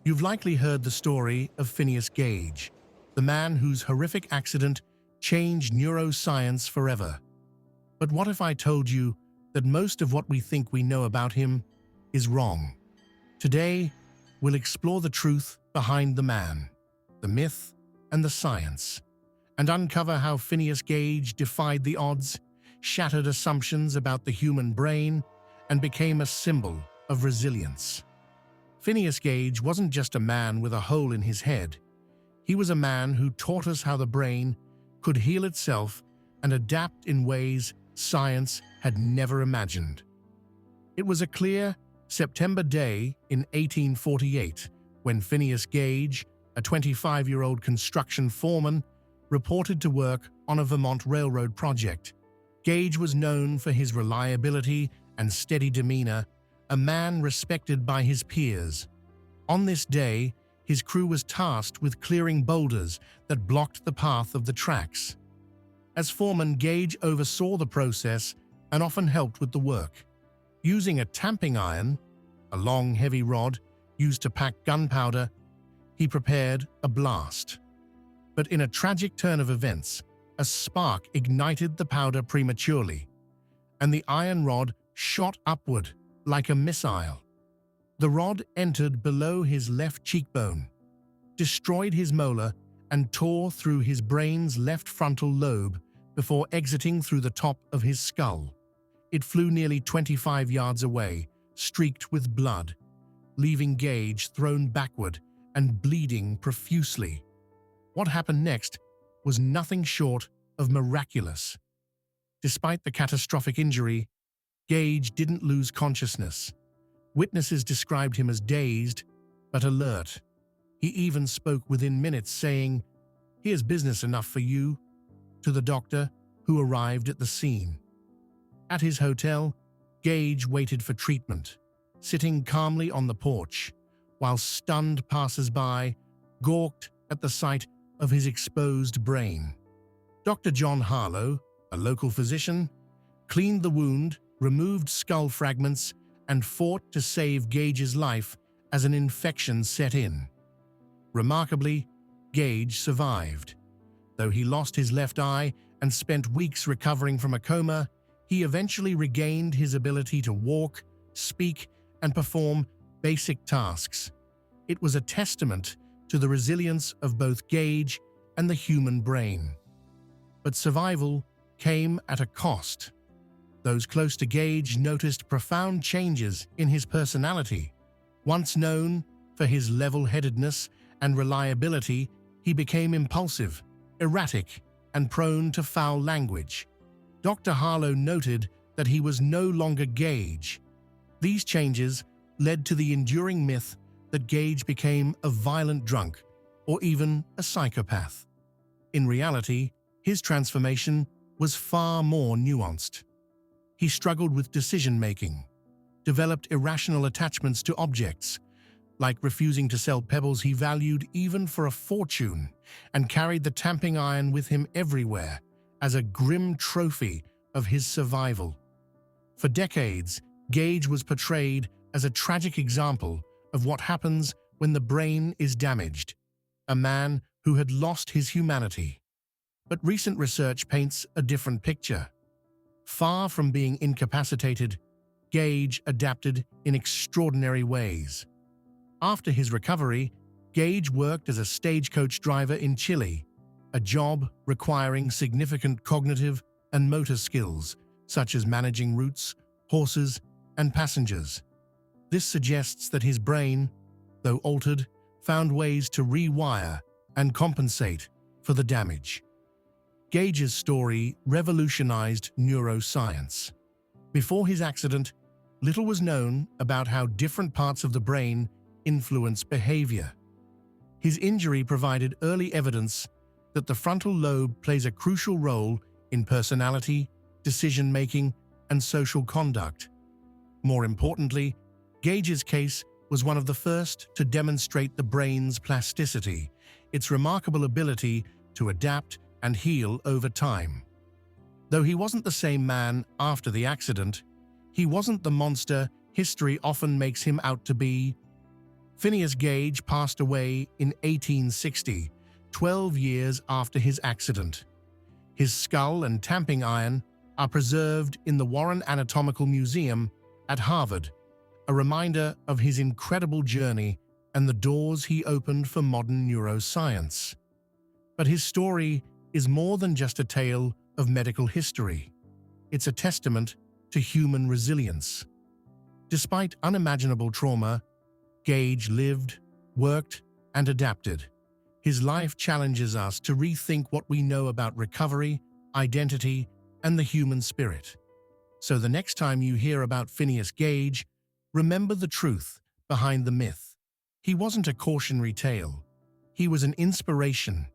You've likely heard the story of Phineas Gage, the man whose horrific accident changed neuroscience forever. But what if I told you that most of what we think we know about him is wrong? Today, we'll explore the truth behind the man, the myth, and the science, and uncover how Phineas Gage defied the odds, shattered assumptions about the human brain, and became a symbol of resilience. Phineas Gage wasn't just a man with a hole in his head. He was a man who taught us how the brain could heal itself and adapt in ways science had never imagined. It was a clear September day in 1848 when Phineas Gage, a 25-year-old construction foreman, reported to work on a Vermont railroad project. Gage was known for his reliability and steady demeanor, a man respected by his peers. On this day, his crew was tasked with clearing boulders that blocked the path of the tracks. As foreman, Gage oversaw the process and often helped with the work. Using a tamping iron, a long, heavy rod used to pack gunpowder, he prepared a blast. But in a tragic turn of events, a spark ignited the powder prematurely, and the iron rod shot upward like a missile. The rod entered below his left cheekbone, destroyed his molar, and tore through his brain's left frontal lobe before exiting through the top of his skull. It flew nearly 25 yards away, streaked with blood, leaving Gage thrown backward and bleeding profusely. What happened next was nothing short of miraculous. Despite the catastrophic injury, Gage didn't lose consciousness. Witnesses described him as dazed, but alert. He even spoke within minutes, saying, "Here's business enough for you," to the doctor, who arrived at the scene. At his hotel, Gage waited for treatment, sitting calmly on the porch, while stunned passers-by gawked at the sight of his exposed brain. Dr. John Harlow, a local physician, cleaned the wound, removed skull fragments, and fought to save Gage's life as an infection set in. Remarkably, Gage survived. Though he lost his left eye and spent weeks recovering from a coma, he eventually regained his ability to walk, speak, and perform basic tasks. It was a testament to the resilience of both Gage and the human brain. But survival came at a cost. Those close to Gage noticed profound changes in his personality. Once known for his level-headedness and reliability, he became impulsive, erratic, and prone to foul language. Dr. Harlow noted that he was no longer Gage. These changes led to the enduring myth that Gage became a violent drunk or even a psychopath. In reality, his transformation was far more nuanced. He struggled with decision-making, developed irrational attachments to objects, like refusing to sell pebbles he valued even for a fortune, and carried the tamping iron with him everywhere as a grim trophy of his survival. For decades, Gage was portrayed as a tragic example of what happens when the brain is damaged, a man who had lost his humanity. But recent research paints a different picture. Far from being incapacitated, Gage adapted in extraordinary ways. After his recovery, Gage worked as a stagecoach driver in Chile, a job requiring significant cognitive and motor skills, such as managing routes, horses, and passengers. This suggests that his brain, though altered, found ways to rewire and compensate for the damage. Gage's story revolutionized neuroscience. Before his accident, little was known about how different parts of the brain influence behavior. His injury provided early evidence that the frontal lobe plays a crucial role in personality, decision-making, and social conduct. More importantly, Gage's case was one of the first to demonstrate the brain's plasticity, its remarkable ability to adapt and heal over time. Though he wasn't the same man after the accident, he wasn't the monster history often makes him out to be. Phineas Gage passed away in 1860, 12 years after his accident. His skull and tamping iron are preserved in the Warren Anatomical Museum at Harvard, a reminder of his incredible journey and the doors he opened for modern neuroscience. But his story is more than just a tale of medical history. It's a testament to human resilience. Despite unimaginable trauma, Gage lived, worked, and adapted. His life challenges us to rethink what we know about recovery, identity, and the human spirit. So the next time you hear about Phineas Gage, remember the truth behind the myth. He wasn't a cautionary tale. He was an inspiration.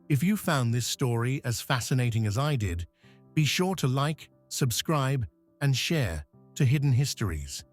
If you found this story as fascinating as I did, be sure to like, subscribe, and share to Hidden Histories.